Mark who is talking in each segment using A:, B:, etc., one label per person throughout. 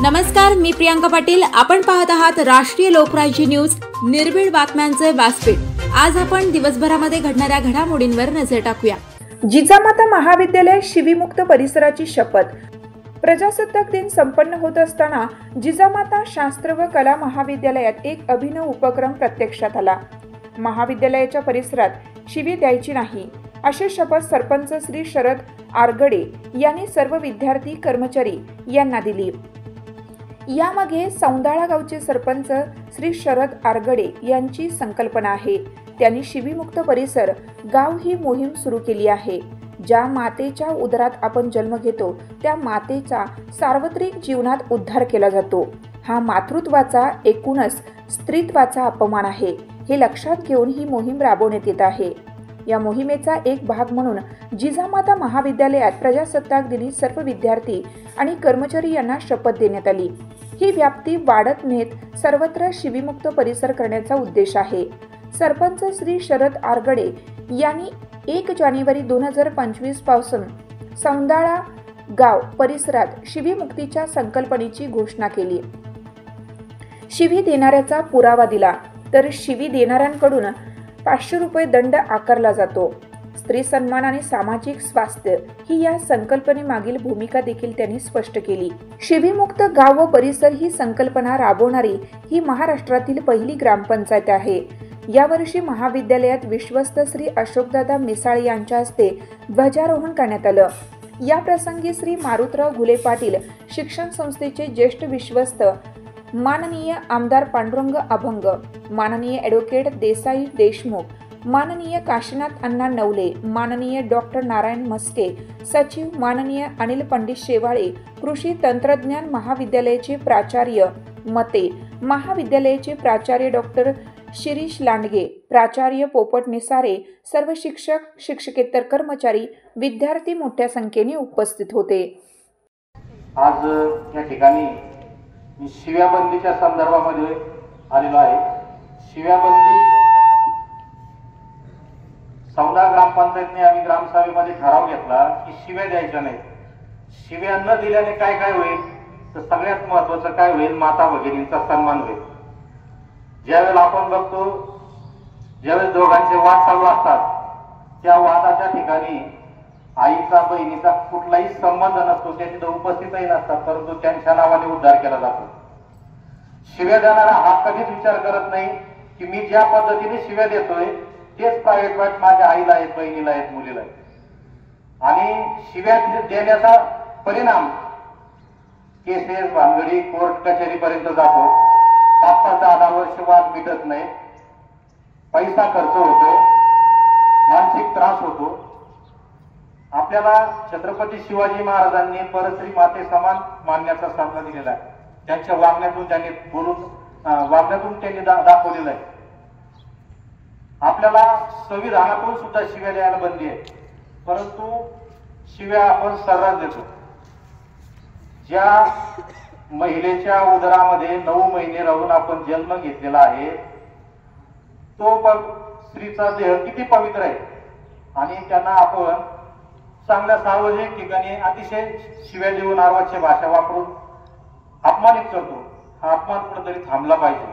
A: नमस्कार, मी प्रियांका पाटील। आपण पाहत आहात राष्ट्रीय लोकराज्य न्यूज, निर्भीड बातम्यांचे व्यासपीठ। आज आपण दिवसभरामध्ये घडणाऱ्या घडामोडींवर नजर टाकूया।
B: जिजामाता महाविद्यालय शिवीमुक्त परिसराची शपथ। प्रजासत्ताक दिन संपन्न होत असताना जिजामाता शास्त्र व कला महाविद्यालयात एक अभिनव उपक्रम प्रत्यक्षात आला। महाविद्यालयाच्या परिसरात शिवी द्यायची नाही अशी शपथ सरपंच श्री शरद आरगडे यांनी सर्व विद्यार्थी कर्मचारी यांना दिली। यामागे सौंदाळा गावचे सरपंच श्री शरद आरगडे यांची संकल्पना आहे। त्यांनी शिवीमुक्त परिसर गाव ही मोहीम सुरू केली आहे। ज्या मातेच्या उदरात आपण जन्म घेतो त्या मातेचा सार्वत्रिक जीवनात उद्धार केला जातो। हा मातृत्वाचा एकूणच स्त्रीत्वाचा अपमान आहे, हे लक्षात घेऊन ही मोहीम राबवण्यात येत आहे। या मोहिमेचा एक भाग म्हणून जिजामाता महाविद्यालयात प्रजासत्ताक दिनी सर्व विद्यार्थी आणि कर्मचारी यांना शपथ देण्यात आली। ही व्याप्ती वाढत नेत सर्वत्र शिवीमुक्त परिसर करण्याचा उद्देश आहे। सरपंच श्री शरद आरगडे यांनी 1 जानेवारी 2025 पासून सौंदाळा गाव परिसरात शिवीमुक्तीच्या संकल्पनेची घोषणा केली। शिवी देणाऱ्याचा पुरावा दिला तर शिवी देणाऱ्यांकडून 500 रुपये दंड आकारला जातो। स्त्री सन्मान आणि सामाजिक स्वास्थ्य ही या संकल्पनेमागील भूमिका देखील त्यांनी स्पष्ट केली। शिवीमुक्त गाव व परिसर ही संकल्पना राबवणारी ही महाराष्ट्रातील पहिली ग्रामपंचायत आहे। यावर्षी महाविद्यालयात विश्वस्त श्री अशोकदादा मिसाळ यांच्या हस्ते ध्वजारोहण करण्यात आलं। या प्रसंगी श्री मारुतराव घुले पाटील शिक्षण संस्थेचे ज्येष्ठ विश्वस्त माननीय आमदार पांडुरंग अभंग, माननीय ॲडव्होकेट देसाई देशमुख, माननीय काशीनाथ अण्णा नवले, माननीय डॉक्टर नारायण मस्के, सचिव माननीय अनिल पंडित शेवाळे, कृषी तंत्रज्ञान महाविद्यालयाचे प्राचार्य मते, महाविद्यालयाचे प्राचार्य डॉक्टर शिरीष लांडगे, प्राचार्य पोपट निसारे, सर्व शिक्षक शिक्षकेतर कर्मचारी विद्यार्थी मोठ्या संख्येने उपस्थित होते।
C: आज या ठिकाणी मी शिव्याबंदीच्या संदर्भामध्ये आलेलो आहे। शिव्याबंदी सौंदा ग्रामपंचायतने आम्ही ग्रामसभेमध्ये ठराव घेतला की शिव्या द्यायच्या नाही। शिव्या न दिल्याने काय काय होईल तर सगळ्यात महत्त्वाचं काय होईल, माता भगिनींचा सन्मान होईल। ज्यावेळेला आपण बघतो ज्यावेळेस दोघांचे वाद चालू असतात त्या वादाच्या ठिकाणी आईचा बहिणीचा कुठलाही संबंध नसतो, त्या तिथे उपस्थितही नसतात, परंतु त्यांच्या नावाने उद्धार केला जातो। शिव्या देणारा हा कधीच विचार करत नाही की मी ज्या पद्धतीने शिव्या देतोय तेच प्रायव्हेट वाईट माझ्या आईला आहेत, बहिणीला आहेत, मुलीला आहेत। आणि शिव्या देण्याचा परिणाम केसेस भानगडी कोर्ट कचेरीपर्यंत जातो। 5-10 वर्ष वाद मिटत नाही, पैसा खर्च होतो, मानसिक त्रास होतो। आपल्याला छत्रपती शिवाजी महाराजांनी परस्त्री माते समान मानण्याचा सल्ला दिलेला आहे। त्यांच्या वागण्यातून त्यांनी दाखवलेलं आहे। आपल्याला संविधानातून सुद्धा शिव्या द्यायला बंदी आहे, परंतु शिव्या आपण सर्रास देतो। ज्या महिलेच्या उदरामध्ये 9 महिने राहून आपण जन्म घेतलेला आहे तो स्त्रीचा देह किती पवित्र आहे आणि त्यांना आपण चांगल्या सार्वजनिक ठिकाणी अतिशय शिव्या देऊन अर्वाच्य भाषा वापरून अपमानित करतो। हा अपमान कुठेतरी थांबला पाहिजे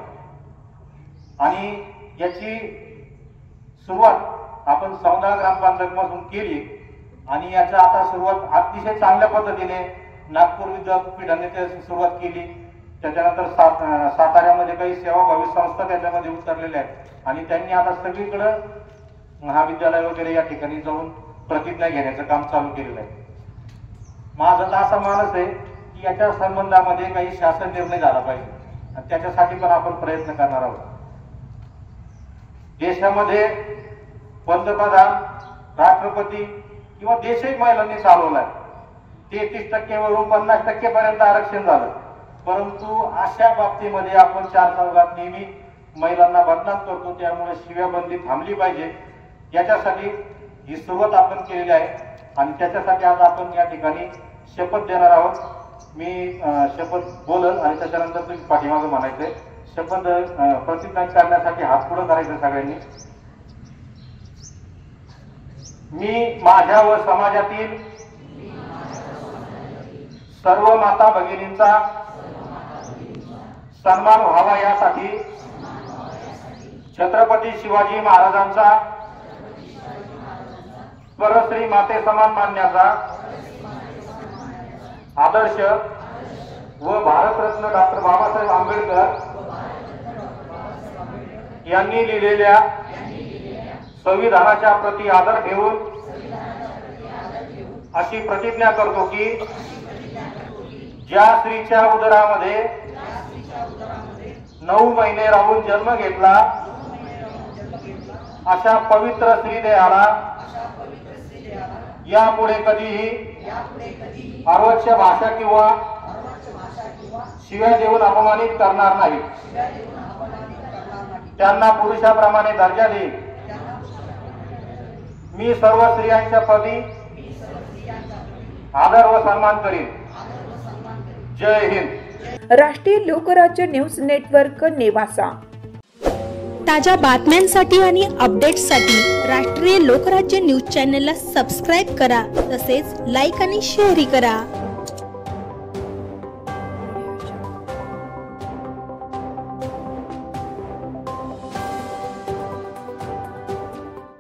C: आणि याची सुरुवात आपण सौंदा ग्रामपंचायतपासून केली आणि याचा आता सुरुवात अतिशय चांगल्या पद्धतीने नागपूर विद्यापीठाने त्याची सुरुवात केली। त्याच्यानंतर साताऱ्यामध्ये काही सेवाभावी संस्था त्याच्यामध्ये उतरलेल्या आहेत आणि त्यांनी आता सगळीकडे महाविद्यालय वगैरे या ठिकाणी जाऊन प्रतिज्ञा घेण्याचं काम चालू केलेलं आहे। माझा तर असा मानस आहे की याच्या संबंधामध्ये काही शासन निर्णय झाला पाहिजे आणि त्याच्यासाठी पण आपण प्रयत्न करणार आहोत। देशामध्ये पंतप्रधान, राष्ट्रपती किंवा देशही महिलांनी चालवलाय। 33% 50% पर्यंत आरक्षण झालं, परंतु अशा बाबतीमध्ये आपण 4 चौघात नेहमी महिलांना बदनाम करतो। त्यामुळे शिव्याबंदी थांबली पाहिजे, याच्यासाठी ही सुरुवात आपण केलेली आहे आणि त्याच्यासाठी आज आपण या ठिकाणी शपथ देणार आहोत। मी शपथ बोलल आणि त्याच्यानंतर तुम्ही पाठीमागे म्हणायचंय। शपथ प्रतिज्ञा करण्यासाठी हात पुढे करायचे सगळ्यांनी। मी माझ्या व समाजातील सर्व माता भगिनींचा सन्मान व्हावा यासाठी छत्रपती शिवाजी महाराजांचा परश्री माते समान मानण्याचा आदर्श व भारतरत्न डॉक्टर बाबासाहेब आंबेडकर यांनी लिहिलेल्या संविधानाच्या प्रति आदर ठेवून अशी प्रतिज्ञा करतो की ज्या स्त्रीच्या उदरामध्ये 9 महिने राहून जन्म घेतला अशा पवित्र स्त्रीदेहाला यापुढे कधीही अर्वच्य भाषा किंवा शिव्या देऊन अपमानित करणार नाही. त्यांना पुरुषाप्रमाणे दर्जा देईल. मी सर्व स्त्रियांच्या प्रती आदर व सन्मान करीन. जय हिंद.
B: राष्ट्रीय लोकराज्य न्यूज नेटवर्क नेवासा.
D: ताज्या बातम्यांसाठी आणि अपडेट्ससाठी राष्ट्रीय लोकराज्य न्यूज चॅनलला सबस्क्राईब करा. तसेच लाईक आणि शेअरही करा.